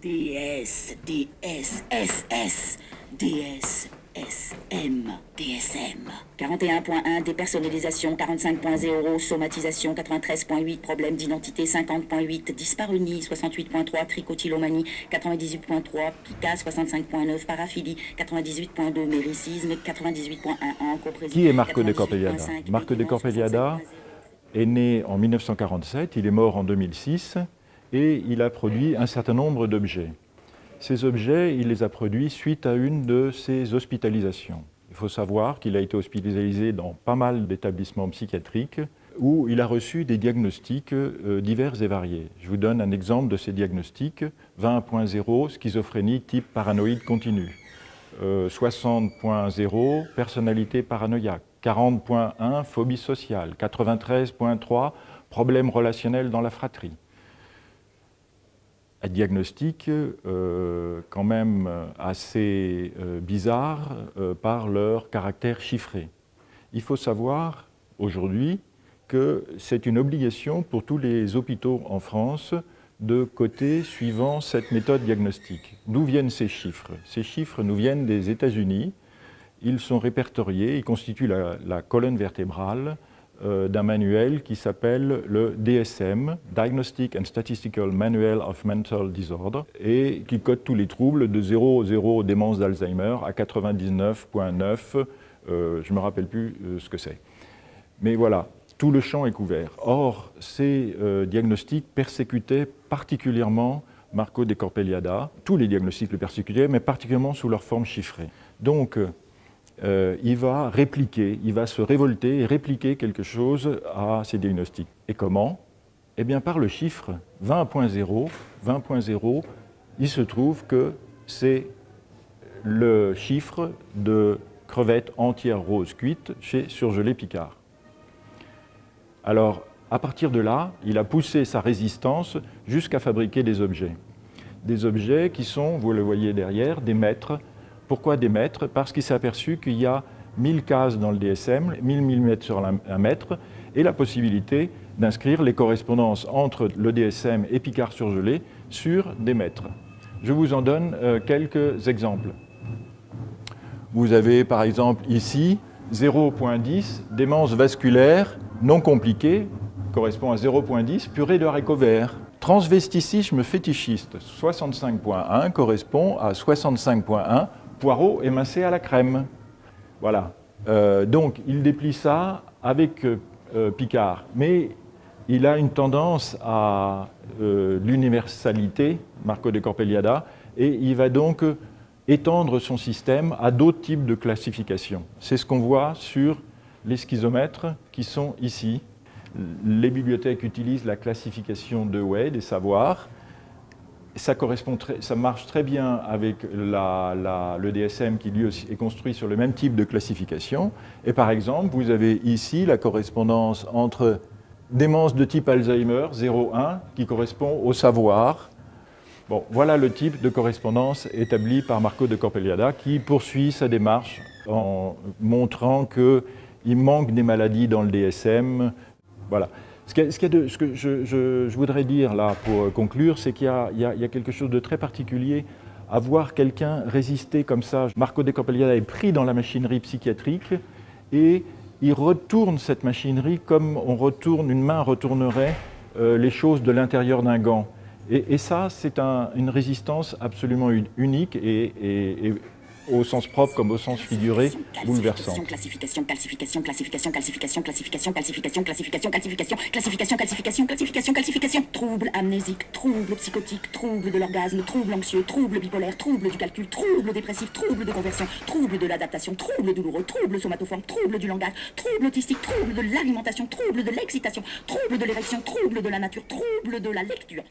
DS, DS, SS, DS, SM, DSM. 41.1, dépersonnalisation, 45.0, somatisation, 93.8, problème d'identité, 50.8, dyspareunie, 68.3, tricotylomanie, 98.3, pica, 65.9, paraphilie, 98.2, méricisme, 98.1, coprésie. Qui est Marco de Corpeliada? Marco de Corpeliada est né en 1947, il est mort en 2006 et il a produit un certain nombre d'objets. Ces objets, il les a produits suite à une de ses hospitalisations. Il faut savoir qu'il a été hospitalisé dans pas mal d'établissements psychiatriques où il a reçu des diagnostics divers et variés. Je vous donne un exemple de ces diagnostics. 20.0, schizophrénie type paranoïde continu. 60.0, personnalité paranoïaque. 40.1, phobie sociale. 93.3, problème relationnel dans la fratrie. Un diagnostic quand même assez bizarre par leur caractère chiffré. Il faut savoir aujourd'hui que c'est une obligation pour tous les hôpitaux en France de coter suivant cette méthode diagnostique. D'où viennent ces chiffres? Ces chiffres nous viennent des États-Unis. Ils sont répertoriés, ils constituent la colonne vertébrale d'un manuel qui s'appelle le DSM, Diagnostic and Statistical Manual of Mental Disorder, et qui code tous les troubles de 0,0 démence d'Alzheimer à 99,9, je ne me rappelle plus ce que c'est. Mais voilà, tout le champ est couvert. Or, ces diagnostics persécutaient particulièrement Marco de Corpeliada. Tous les diagnostics le persécutaient, mais particulièrement sous leur forme chiffrée. Donc, il va répliquer, il va se révolter et répliquer quelque chose à ces diagnostics. Et comment? Eh bien par le chiffre 20.0. 20.0, il se trouve que c'est le chiffre de crevettes entières roses cuites chez Surgelés Picard. Alors, à partir de là, il a poussé sa résistance jusqu'à fabriquer des objets. Des objets qui sont, vous le voyez derrière, des mètres. Pourquoi des mètres? Parce qu'il s'est aperçu qu'il y a 1000 cases dans le DSM, 1000 mm sur un mètre, et la possibilité d'inscrire les correspondances entre le DSM et Picard surgelé sur des mètres. Je vous en donne quelques exemples. Vous avez par exemple ici 0.10, démence vasculaire non compliquée, correspond à 0.10, purée de haricots verts. Transvesticisme fétichiste, 65.1 correspond à 65.1, poireaux émincés à la crème. Voilà. Donc, il déplie ça avec Picard. Mais il a une tendance à l'universalité, Marco de Corpeliada, et il va donc étendre son système à d'autres types de classifications. C'est ce qu'on voit sur les schizomètres qui sont ici. Les bibliothèques utilisent la classification Dewey des savoirs. Ça marche très bien avec le DSM qui lui aussi est construit sur le même type de classification. Et par exemple, vous avez ici la correspondance entre démence de type Alzheimer, 0,1, qui correspond au savoir. Bon, voilà le type de correspondance établie par Marco de Corpeliada qui poursuit sa démarche en montrant qu'il manque des maladies dans le DSM. Voilà. Ce que je voudrais dire là pour conclure, c'est qu'il y a quelque chose de très particulier à voir quelqu'un résister comme ça. Marco de Corpeliada est pris dans la machinerie psychiatrique et il retourne cette machinerie comme une main retournerait les choses de l'intérieur d'un gant. Et ça, c'est une résistance absolument unique et au sens propre comme au sens figuré, bouleversante. Classification, trouble amnésique, trouble psychotique, trouble de l'orgasme, trouble anxieux, trouble bipolaire, trouble du calcul, trouble dépressif, trouble de conversion, trouble de l'adaptation, trouble douloureux, trouble somatoforme, trouble du langage, trouble autistique, trouble de l'alimentation, trouble de l'excitation, trouble de l'érection, trouble de la nature, trouble de la lecture.